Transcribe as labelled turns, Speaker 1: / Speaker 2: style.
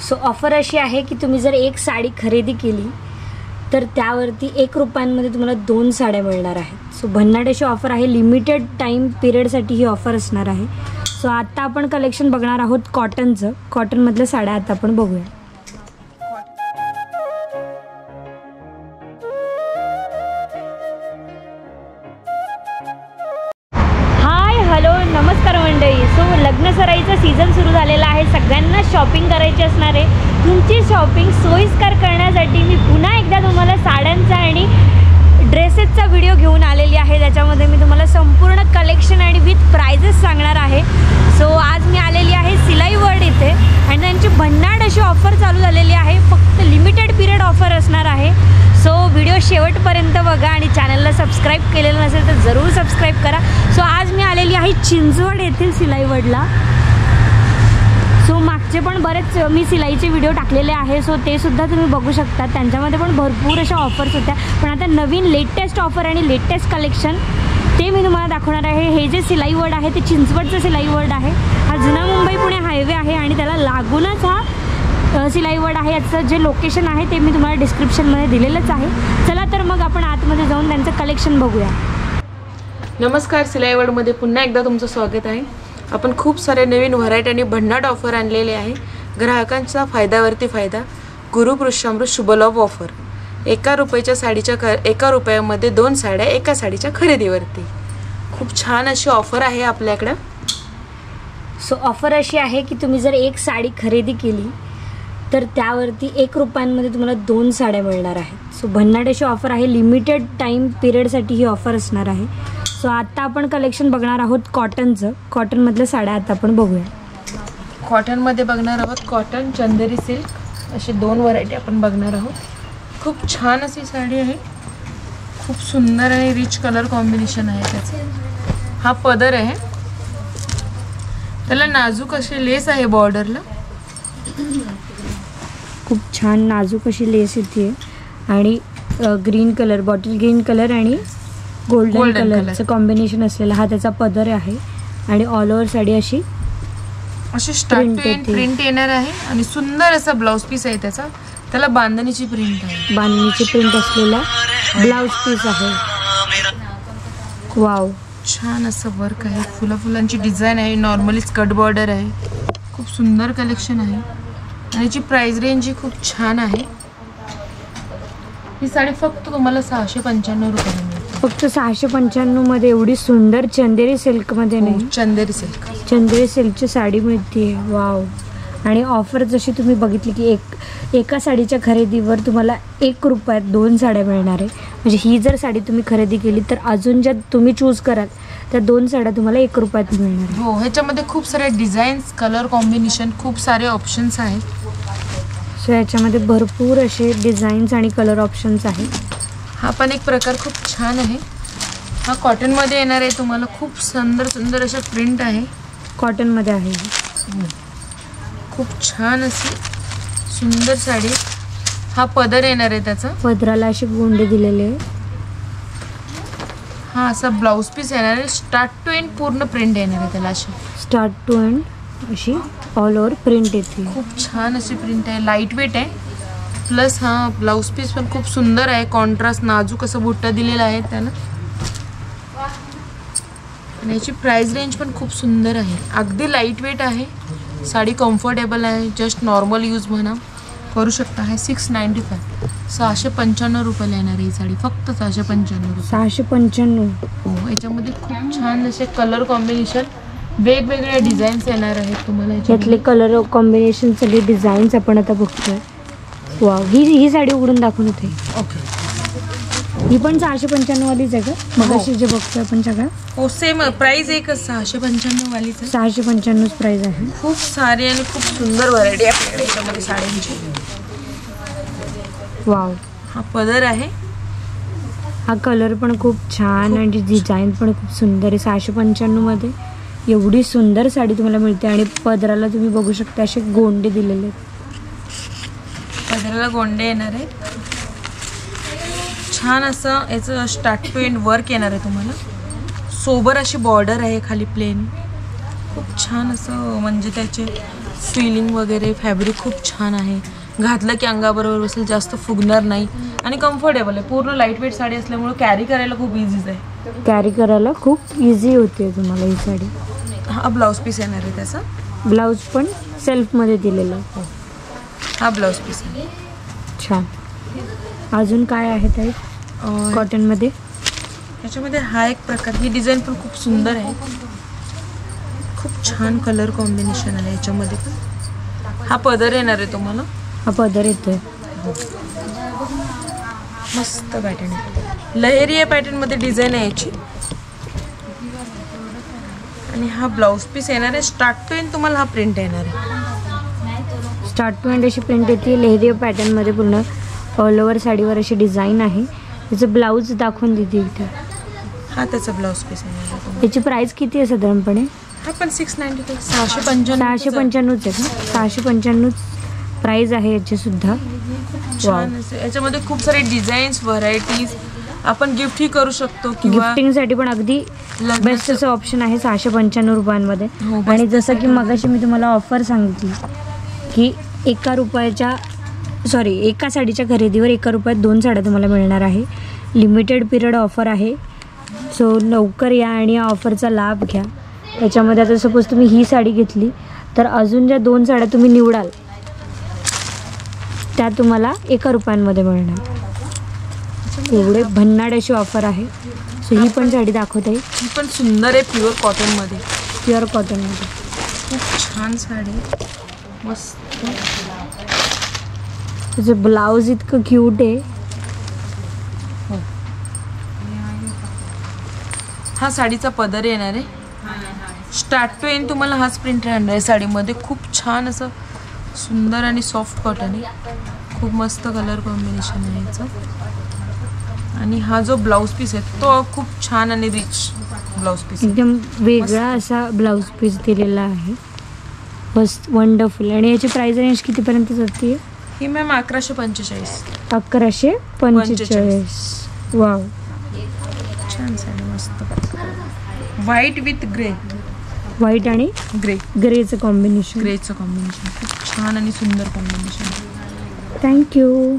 Speaker 1: So offer अशी आहे की तुम्ही जर एक साडी खरेदी केली तर त्यावरती 1 रुपयांमध्ये तुम्हाला 2 साड्या मिळणार आहेत. सो भन्नाट अशी ऑफर आहे. लिमिटेड टाईम पिरियडसाठी ही ऑफर असणार आहे. सो आता आपण कलेक्शन बघणार आहोत कॉटनचं. कॉटनमधल्या साड्या आता आपण बघूया. नमस्कार मंडळी. सो लग्नसराईचा सीझन सुरू झालेला आहे. सगळ्यांना शॉपिंग करायची असणार आहे. तुमची शॉपिंग सोयीस्कर करण्यासाठी मी पुन्हा एकदा तुम्हाला साड्यांचा आणि ड्रेसेसचा व्हिडिओ घेऊन आलेली आहे. त्याच्यामध्ये मी तुम्हाला संपूर्ण कलेक्शन आणि विथ प्राइजेस सांगणार आहे. सो आज मी आलेली आहे सिलाई वर्ल्ड इथे आणि त्यांची भन्नाट अशी ऑफर चालू झालेली आहे. फक्त लिमिटेड पिरियड ऑफर असणार आहे. सो व्हिडिओ शेवटपर्यंत बघा आणि चॅनलला सबस्क्राईब केलेलं नसेल तर जरूर सबस्क्राईब करा. सो आज मी आलेली आहे चिंचवड येथील सिलाई वर्ल्डला. सो मागचे पण बरेच मी सिलाईचे व्हिडिओ टाकलेले आहे. सो ते सुद्धा तुम्ही बघू शकता. त्यांच्यामध्ये पण भरपूर अशा ऑफर्स होत्या. पण आता नवीन लेटेस्ट ऑफर आणि लेटेस्ट कलेक्शन ते मी तुम्हाला दाखवणार आहे. हे जे सिलाई वर्ल्ड आहे ते चिंचवडचं सिलाई वर्ल्ड आहे. हा जुना मुंबई पुणे हायवे आहे आणि त्याला लागूनच हा सिलाई वर्ल्ड आहे. याचं जे लोकेशन आहे ते मी तुम्हाला डिस्क्रिप्शनमध्ये दिलेलंच आहे. चला तर मग आपण आतमध्ये जाऊन त्यांचं कलेक्शन बघूया.
Speaker 2: नमस्कार. सिलाई वर्ल्डमध्ये पुन्हा एकदा तुमचं स्वागत आहे. आपण खूप सारे नवीन व्हरायटी आणि भन्नाट ऑफर आणलेले आहे. ग्राहकांचा फायद्यावरती फायदा. गुरुपुष्यामृत शुभलाभ ऑफर. 1 रुपयाच्या साडीच्या 1 रुपयामध्ये 2 साड्या एका साडीच्या खरेदीवरती. खूप छान अशी ऑफर आहे आपल्याकडं.
Speaker 1: सो ऑफर अशी आहे की तुम्ही जर एक साडी खरेदी केली तर त्यावरती 1 रुपयांमध्ये तुम्हाला 2 साड्या मिळणार आहेत. सो भन्नाट अशी ऑफर आहे. लिमिटेड टाईम पिरियडसाठी ही ऑफर असणार आहे. सो आता आपण कलेक्शन बघणार आहोत कॉटनचं. कॉटनमधल्या साड्या आता आपण बघूया.
Speaker 2: कॉटनमध्ये बघणार आहोत कॉटन, चंदेरी सिल्क असे 2 व्हरायटी आपण बघणार आहोत. खूप छान अशी साडी आहे. खूप सुंदर आणि रिच कलर कॉम्बिनेशन आहे त्याचं. हा पदर आहे. त्याला नाजूक अशी लेस आहे बॉर्डरला.
Speaker 1: खूप छान नाजूक अशी लेस येते आणि green colour, bottle green colour आणि गोल्डन कलरचं कॉम्बिनेशन असलेला हा त्याचा पदर आहे. आणि ऑल ओव्हर साडी अशी
Speaker 2: प्रिंट येणार आहे आणि सुंदर असा ब्लाउज पीस आहे त्याचा. त्याला बांधणीची प्रिंट आहे.
Speaker 1: बांधणीची प्रिंट असलेला ब्लाउज पीस आहे. वाव,
Speaker 2: छान असं वर्क आहे. फुलांची डिझाईन आहे. नॉर्मली स्कर्ट बॉर्डर आहे. खूप सुंदर कलेक्शन आहे आणि याची प्राइस रेंज ही खूप छान आहे. ही साडी फक्त तुम्हाला 695 रुपयाला मिळते.
Speaker 1: फक्त 695 मध्ये एवढी सुंदर चंदेरी सिल्कमध्ये. नाही, चंदेरी सिल्कची साडी मिळते. वाव. आणि ऑफर जशी तुम्ही बघितली की एका साडीच्या खरेदीवर तुम्हाला 1 रुपयात 2 साड्या मिळणार आहे. म्हणजे ही जर साडी तुम्ही खरेदी केली तर अजून ज्या तुम्ही चूज कराल त्या 2 साड्या तुम्हाला 1 रुपयात मिळणार.
Speaker 2: हो, ह्याच्यामध्ये खूप सारे डिझाईन्स, कलर कॉम्बिनेशन, खूप सारे ऑप्शन्स आहेत.
Speaker 1: सो याच्यामध्ये भरपूर असे डिझाईन्स आणि कलर ऑप्शन्स आहेत.
Speaker 2: हा पण एक प्रकार खूप छान आहे. हा कॉटनमध्ये येणार आहे. तुम्हाला खूप सुंदर अशा प्रिंट आहे.
Speaker 1: कॉटनमध्ये आहे.
Speaker 2: खूप छान अशी सुंदर साडी. हा पदर येणार आहे. त्याचा
Speaker 1: पदराला असे गोंडे दिलेले आहे.
Speaker 2: हा असा ब्लाउज पीस येणार आहे. स्टार्ट टू एंड पूर्ण प्रिंट येणार आहे त्याला. अशी
Speaker 1: स्टार्ट टू एंड अशी ऑल ओव्हर प्रिंट येते.
Speaker 2: खूप छान अशी प्रिंट आहे. लाईट वेट आहे. प्लस हा ब्लाउज पीस पण खूप सुंदर आहे. कॉन्ट्रास्ट नाजूक असं बुट्टा दिलेला आहे त्याला. आणि याची प्राइस रेंज पण खूप सुंदर आहे. अगदी लाईट वेट आहे. साडी कम्फर्टेबल आहे. जस्ट नॉर्मल यूज म्हणा करू शकता. आहे 695. 695 रुपयाला येणार आहे ही साडी. फक्त 695 रुपये.
Speaker 1: 695.
Speaker 2: हो, याच्यामध्ये खूप छान असे कलर कॉम्बिनेशन, वेगवेगळे डिझाईन्स येणार आहेत तुम्हाला.
Speaker 1: यातले कलर कॉम्बिनेशन सगळे डिझाईन्स आपण आता बघतोय. वाव. ही साडी उघडून दाखवून होते.
Speaker 2: ओके.
Speaker 1: ही पण 695 वालीच आहे का? मगाशी जे बघतोय आपण सगळं.
Speaker 2: हो, सेम प्राइस एकच 695 वालीच आहे.
Speaker 1: 695 प्राइस आहे.
Speaker 2: खूप सारी आणि खूप सुंदर व्हरायटी आपल्याकडे याच्यामध्ये साड्यांची.
Speaker 1: वाव.
Speaker 2: हा पदर आहे.
Speaker 1: हा कलर पण खूप छान आणि डिझाईन पण खूप सुंदर आहे. 695 मध्ये एवढी सुंदर साडी तुम्हाला मिळते. आणि पदराला तुम्ही बघू शकता असे गोंडे दिलेले आहेत.
Speaker 2: पदराला गोंडे येणार आहे. छान असं याचं स्टार्ट टू एंड वर्क येणार आहे तुम्हाला. सोबर अशी बॉर्डर आहे खाली प्लेन. खूप छान असं म्हणजे त्याचे फिलिंग वगैरे फॅब्रिक खूप छान आहे. घातलं की अंगाबरोबर बसेल, जास्त फुगणार नाही आणि कम्फर्टेबल आहे. पूर्ण लाईट वेट साडी असल्यामुळे कॅरी करायला खूप इझीच आहे.
Speaker 1: कॅरी करायला खूप इझी होते तुम्हाला ही साडी.
Speaker 2: हा ब्लाऊज पीस येणार आहे त्याचा.
Speaker 1: ब्लाऊज पण सेल्फमध्ये दिलेला आहे.
Speaker 2: हा ब्लाऊज पीस आहे.
Speaker 1: छान. अजून काय आहे ताई कॉटनमध्ये?
Speaker 2: याच्यामध्ये हा एक प्रकार, ही डिझाईन पण खूप सुंदर आहे. खूप छान कलर कॉम्बिनेशन आहे याच्यामध्ये पण. हा पदर येणार आहे तुम्हाला.
Speaker 1: हा पदर येतोय.
Speaker 2: मस्त पॅटर्न आहे. लहेरी या पॅटर्नमध्ये डिझाईन आहे याची. आणि हा ब्लाऊज पीस येणार आहे. स्टार्ट टू एंड तुम्हाला हा प्रिंट येणार आहे.
Speaker 1: स्टार्ट टू एंड अशी प्रिंट येते लेहरी पॅटर्नमध्ये. पूर्ण ऑल ओव्हर साडीवर अशी डिझाईन आहे. त्याचं ब्लाऊज दाखवून देते इथे.
Speaker 2: हा त्याचा ब्लाऊज पीस येणार आहे.
Speaker 1: त्याची प्राइस किती आहे साधारणपणे?
Speaker 2: हा पण 695, 695
Speaker 1: आहे का? 695 प्राइस आहे याची सुद्धा.
Speaker 2: छान असे याच्यामध्ये खूप सारे डिझाईन्स, व्हरायटीज. आपण गिफ्टही करू शकतो किंवा
Speaker 1: गिफ्टिंगसाठी पण अगदी बेस्ट असं ऑप्शन आहे 695 रुपयांमध्ये. आणि जसं की मगाशी मी तुम्हाला ऑफर सांगितली की एका साडीच्या खरेदीवर 1 रुपयात 2 साड्या तुम्हाला मिळणार आहे. लिमिटेड पिरियड ऑफर आहे. सो लवकर या आणि या ऑफरचा लाभ घ्या. त्याच्यामध्ये आता सपोज तुम्ही ही साडी घेतली तर अजून ज्या 2 साड्या तुम्ही निवडाल त्या तुम्हाला 1 रुपयांमध्ये मिळणार. एवढे भन्नाट अशी ऑफर आहे. सो ही पण साडी दाखवत आहे.
Speaker 2: ही पण सुंदर आहे. प्युअर कॉटनमध्ये.
Speaker 1: प्युअर कॉटनमध्ये
Speaker 2: खूप छान साडी. मस्त.
Speaker 1: त्याचं ब्लाऊज इतकं क्यूट आहे.
Speaker 2: हा साडीचा पदर येणार आहे. स्टार्ट टू एंड तुम्हाला हाच प्रिंट राहणार आहे साडीमध्ये. खूप छान असं सुंदर आणि सॉफ्ट कॉटन आहे. खूप मस्त कलर कॉम्बिनेशन आहे याचं. आणि हा जो ब्लाऊज पीस आहे तो खूप छान आणि रिच ब्लाऊज पीस.
Speaker 1: एकदम वेगळा असा ब्लाऊज पीस दिलेला आहे. मस्त वंडरफुल. आणि याची प्राइस रेंज कितीपर्यंत जाते?
Speaker 2: ही मॅम 1145.
Speaker 1: 1145. वाव.
Speaker 2: छान साडी मस्त. White with grey.
Speaker 1: व्हाईट आणि ग्रेचं कॉम्बिनेशन.
Speaker 2: ग्रेचं कॉम्बिनेशन खूप छान आणि सुंदर कॉम्बिनेशन.
Speaker 1: थँक्यू.